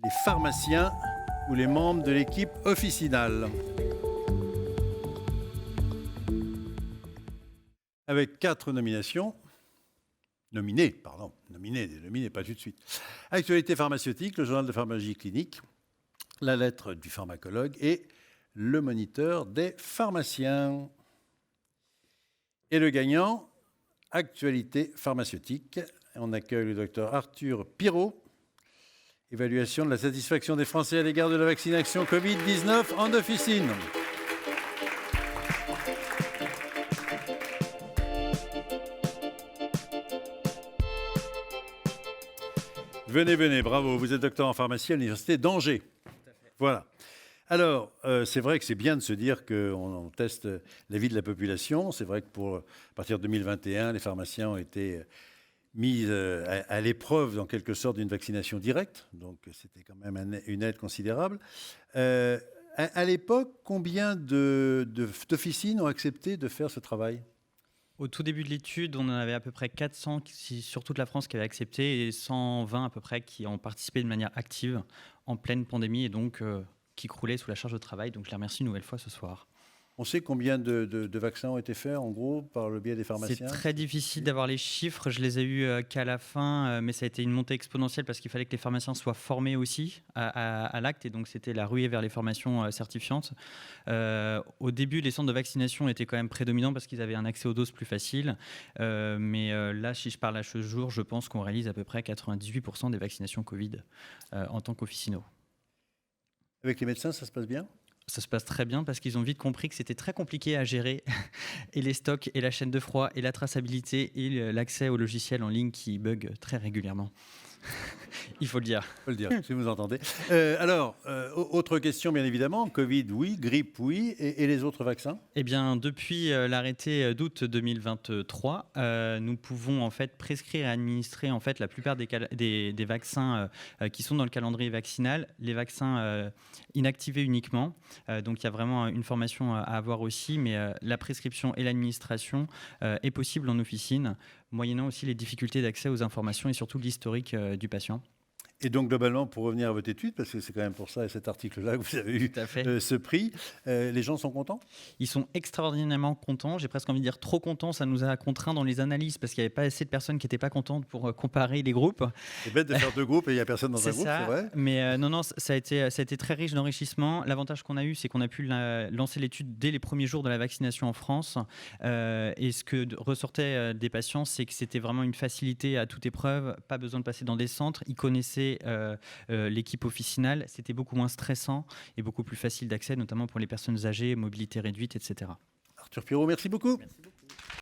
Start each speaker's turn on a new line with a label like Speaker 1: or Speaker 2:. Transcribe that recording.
Speaker 1: les pharmaciens ou les membres de l'équipe officinale. Avec 4 nominations. Nominés, pas tout de suite. Actualité pharmaceutique, le journal de pharmacologie clinique, la lettre du pharmacologue et le moniteur des pharmaciens. Et le gagnant, actualité pharmaceutique. On accueille le docteur Arthur Pirot. Évaluation de la satisfaction des Français à l'égard de la vaccination Covid-19 en officine. Venez, bravo. Vous êtes docteur en pharmacie à l'université d'Angers. Voilà. Alors, c'est vrai que c'est bien de se dire qu'on teste la vie de la population. C'est vrai que à partir de 2021, les pharmaciens ont été mis à l'épreuve, en quelque sorte, d'une vaccination directe. Donc, c'était quand même une aide considérable. À l'époque, combien d'officines ont accepté de faire ce travail ?
Speaker 2: Au tout début de l'étude, on en avait à peu près 400 sur toute la France qui avaient accepté et 120 à peu près qui ont participé de manière active en pleine pandémie et donc qui croulaient sous la charge de travail. Donc je les remercie une nouvelle fois ce soir.
Speaker 1: On sait combien de vaccins ont été faits, en gros, par le biais des pharmaciens ?
Speaker 2: C'est très difficile d'avoir les chiffres. Je les ai eus qu'à la fin, mais ça a été une montée exponentielle parce qu'il fallait que les pharmaciens soient formés aussi à l'acte. Et donc, c'était la ruée vers les formations certifiantes. Au début, les centres de vaccination étaient quand même prédominants parce qu'ils avaient un accès aux doses plus facile. Mais là, si je parle à ce jour, je pense qu'on réalise à peu près 98% des vaccinations Covid en tant qu'officinaux.
Speaker 1: Avec les médecins, ça se passe bien ?
Speaker 2: Ça se passe très bien parce qu'ils ont vite compris que c'était très compliqué à gérer et les stocks et la chaîne de froid et la traçabilité et l'accès aux logiciels en ligne qui bug très régulièrement. Il faut le dire.
Speaker 1: Il faut le dire, si vous entendez. Alors, autre question, bien évidemment. Covid, oui. Grippe, oui. Et les autres vaccins ?
Speaker 2: Eh bien, depuis l'arrêté d'août 2023, nous pouvons en fait prescrire et administrer en fait la plupart des vaccins qui sont dans le calendrier vaccinal, les vaccins inactivés uniquement. Donc, il y a vraiment une formation à avoir aussi, mais la prescription et l'administration est possible en officine, moyennant aussi les difficultés d'accès aux informations et surtout l'historique du patient.
Speaker 1: Et donc, globalement, pour revenir à votre étude, parce que c'est quand même pour ça, et cet article-là, que vous avez eu ce prix, les gens sont contents ?
Speaker 2: Ils sont extraordinairement contents. J'ai presque envie de dire trop contents. Ça nous a contraints dans les analyses parce qu'il n'y avait pas assez de personnes qui n'étaient pas contentes pour comparer les groupes.
Speaker 1: C'est bête de faire 2 groupes et il n'y a personne dans un groupe, c'est vrai ?
Speaker 2: Mais non, ça a été très riche d'enrichissement. L'avantage qu'on a eu, c'est qu'on a pu lancer l'étude dès les premiers jours de la vaccination en France. Et ce que ressortait des patients, c'est que c'était vraiment une facilité à toute épreuve. Pas besoin de passer dans des centres. Ils connaissaient l'équipe officinale, c'était beaucoup moins stressant et beaucoup plus facile d'accès, notamment pour les personnes âgées, mobilité réduite, etc.
Speaker 1: Arthur Pirot, merci beaucoup.
Speaker 2: Merci beaucoup.